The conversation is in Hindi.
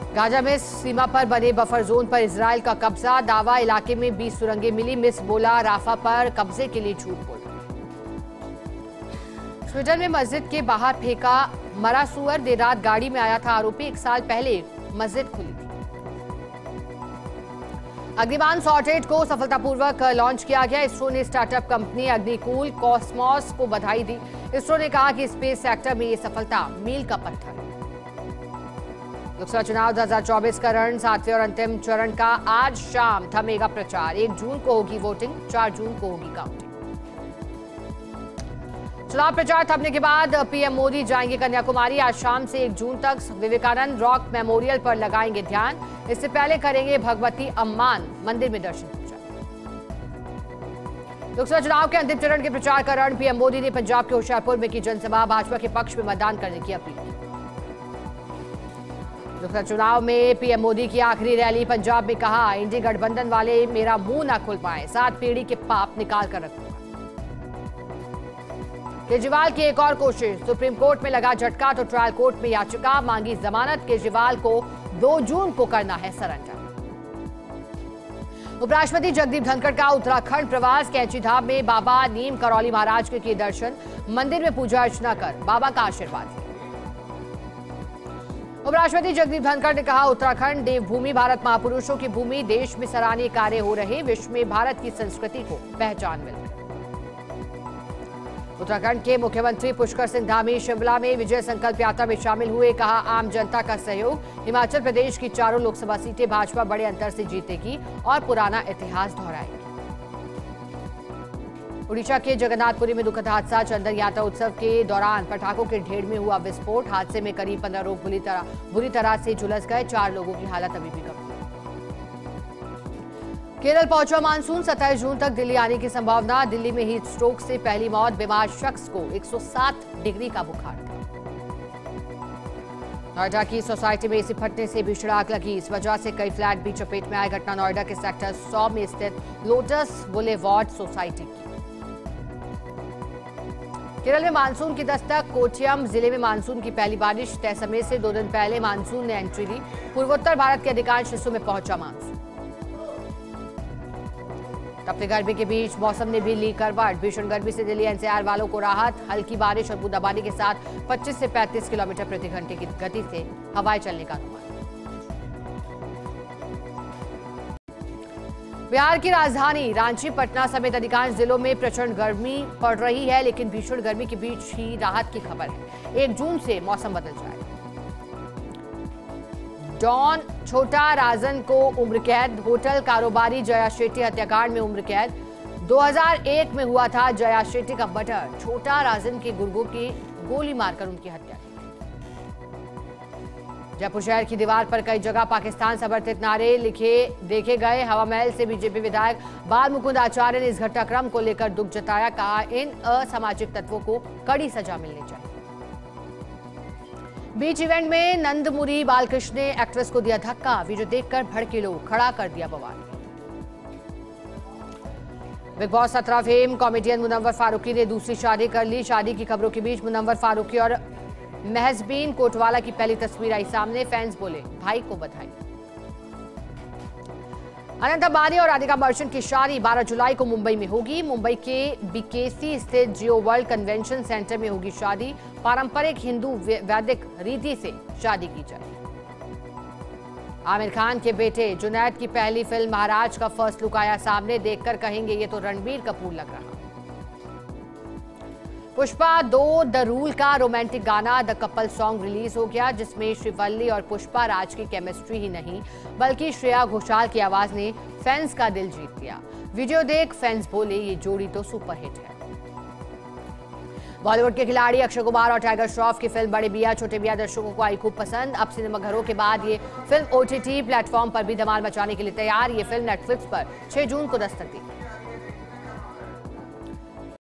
गाजा में सीमा पर बने बफर जोन पर इजराइल का कब्जा, दावा इलाके में 20 सुरंगें मिली, मिस बोला राफा पर कब्जे के लिए झूठ बोल। स्वीडन में मस्जिद के बाहर फेंका मरा सुअर, देर रात गाड़ी में आया था आरोपी, 1 साल पहले मस्जिद खुली थी। अग्निबाण सॉर्टेड को सफलतापूर्वक लॉन्च किया गया। इसरो ने स्टार्टअप कंपनी अग्निकूल कॉस्मॉस को बधाई दी। इसरो ने कहा कि स्पेस सेक्टर में ये सफलता मील का पत्थर है। लोकसभा चुनाव 2024 का रण 7वें और अंतिम चरण का आज शाम थमेगा प्रचार। 1 जून को होगी वोटिंग, 4 जून को होगी काउंटिंग। चुनाव प्रचार थमने के बाद पीएम मोदी जाएंगे कन्याकुमारी। आज शाम से 1 जून तक विवेकानंद रॉक मेमोरियल पर लगाएंगे ध्यान। इससे पहले करेंगे भगवती अम्मान मंदिर में दर्शन पूजा। लोकसभा चुनाव के अंतिम चरण के प्रचार का रण। पीएम मोदी ने पंजाब के होशियारपुर में की जनसभा, भाजपा के पक्ष में मतदान करने की अपील की। लोकसभा चुनाव में पीएम मोदी की आखिरी रैली पंजाब में, कहा इंडी गठबंधन वाले मेरा मुंह ना खुल पाए, 7 पीढ़ी के पाप निकाल कर रखूंगा। केजरीवाल की एक और कोशिश, सुप्रीम कोर्ट में लगा झटका तो ट्रायल कोर्ट में याचिका, मांगी जमानत। केजरीवाल को 2 जून को करना है सरेंडर। उपराष्ट्रपति जगदीप धनखड़ का उत्तराखंड प्रवास, कैंची धाम में बाबा नीम करौली महाराज के किए दर्शन, मंदिर में पूजा अर्चना कर बाबा का आशीर्वाद लिया। उपराष्ट्रपति जगदीप धनखड़ ने कहा उत्तराखंड देवभूमि, भारत महापुरुषों की भूमि, देश में सराहनीय कार्य हो रहे, विश्व में भारत की संस्कृति को पहचान मिल रही। उत्तराखंड के मुख्यमंत्री पुष्कर सिंह धामी शिमला में विजय संकल्प यात्रा में शामिल हुए, कहा आम जनता का सहयोग, हिमाचल प्रदेश की 4 लोकसभा सीटें भाजपा बड़े अंतर से जीतेगी और पुराना इतिहास दोहराएगी। उड़ीसा के जगन्नाथपुरी में दुखद हादसा, चंदन यात्रा उत्सव के दौरान पटाखों के ढेर में हुआ विस्फोट, हादसे में करीब 15 लोग बुरी तरह से झुलस गए, 4 लोगों की हालत अभी भी गंभीर। केरल पहुंचा मानसून, 27 जून तक दिल्ली आने की संभावना। दिल्ली में हीट स्ट्रोक से पहली मौत, बीमार शख्स को 107 डिग्री का बुखार था। नोएडा की सोसाइटी में एसी फटने से भीषण आग लगी, इस वजह से कई फ्लैट भी चपेट में आए। घटना नोएडा के सेक्टर 100 में स्थित लोटस बुलेवार्ड सोसाइटी की। केरल में मानसून की दस्तक, कोट्टयम जिले में मानसून की पहली बारिश, तय समय से 2 दिन पहले मानसून ने एंट्री ली। पूर्वोत्तर भारत के अधिकांश हिस्सों में पहुंचा मानसून। तपती गर्मी के बीच मौसम ने भी ली करवट, भीषण गर्मी से दिल्ली एनसीआर वालों को राहत, हल्की बारिश और बूंदाबांदी के साथ 25 से 35 किलोमीटर प्रति घंटे की गति से हवाएं चलने का अनुमान। बिहार की राजधानी रांची, पटना समेत अधिकांश जिलों में प्रचंड गर्मी पड़ रही है, लेकिन भीषण गर्मी के बीच ही राहत की खबर है। 1 जून से मौसम बदल जाएगा। डॉन छोटा राजन को उम्र कैद, होटल कारोबारी जया शेट्टी हत्याकांड में उम्र कैद। 2001 में हुआ था जया शेट्टी का मर्डर, छोटा राजन के गुर्गों की गोली मारकर उनकी हत्या की। जयपुर शहर की दीवार पर कई जगह पाकिस्तान समर्थित नारे लिखे देखे गए। हवा महल से बीजेपी विधायक बाल मुकुंद आचार्य ने इस घटनाक्रम को लेकर दुख जताया, कहा इन असामाजिक तत्वों को कड़ी सजा मिलनी चाहिए। बीच इवेंट में नंदमुरी बालकृष्ण ने एक्ट्रेस को दिया धक्का, वीडियो देखकर भड़के लोग, खड़ा कर दिया बवाल। Bigg Boss 17 fame comedian Munawar Faruqui ने दूसरी शादी कर ली। शादी की खबरों के बीच मुनव्वर फारूकी और महजबीन कोटवाला की पहली तस्वीर आई सामने, फैंस बोले भाई को बधाई। अनंत अंबानी और राधिका मर्चेंट की शादी 12 जुलाई को मुंबई में होगी। मुंबई के बीकेसी स्थित जियो वर्ल्ड कन्वेंशन सेंटर में होगी शादी। पारंपरिक हिंदू वैदिक रीति से शादी की जाएगी। आमिर खान के बेटे जुनैद की पहली फिल्म महाराज का फर्स्ट लुक आया सामने, देखकर कहेंगे ये तो रणबीर कपूर लग रहा। पुष्पा 2 द रूल का रोमांटिक गाना द कपल सॉन्ग रिलीज हो गया, जिसमें श्रीवल्ली और पुष्पा राज की केमिस्ट्री ही नहीं बल्कि श्रेया घोषाल की आवाज ने फैंस का दिल जीत लिया। वीडियो देख फैंस बोले ये जोड़ी तो सुपरहिट है। बॉलीवुड के खिलाड़ी अक्षय कुमार और टाइगर श्रॉफ की फिल्म बड़े मियां छोटे मियां दर्शकों को आई खूब पसंद। अब सिनेमाघरों के बाद ये फिल्म ओटीटी प्लेटफॉर्म पर भी धमाल मचाने के लिए तैयार। ये फिल्म नेटफ्लिक्स पर 6 जून को दस्तक दी।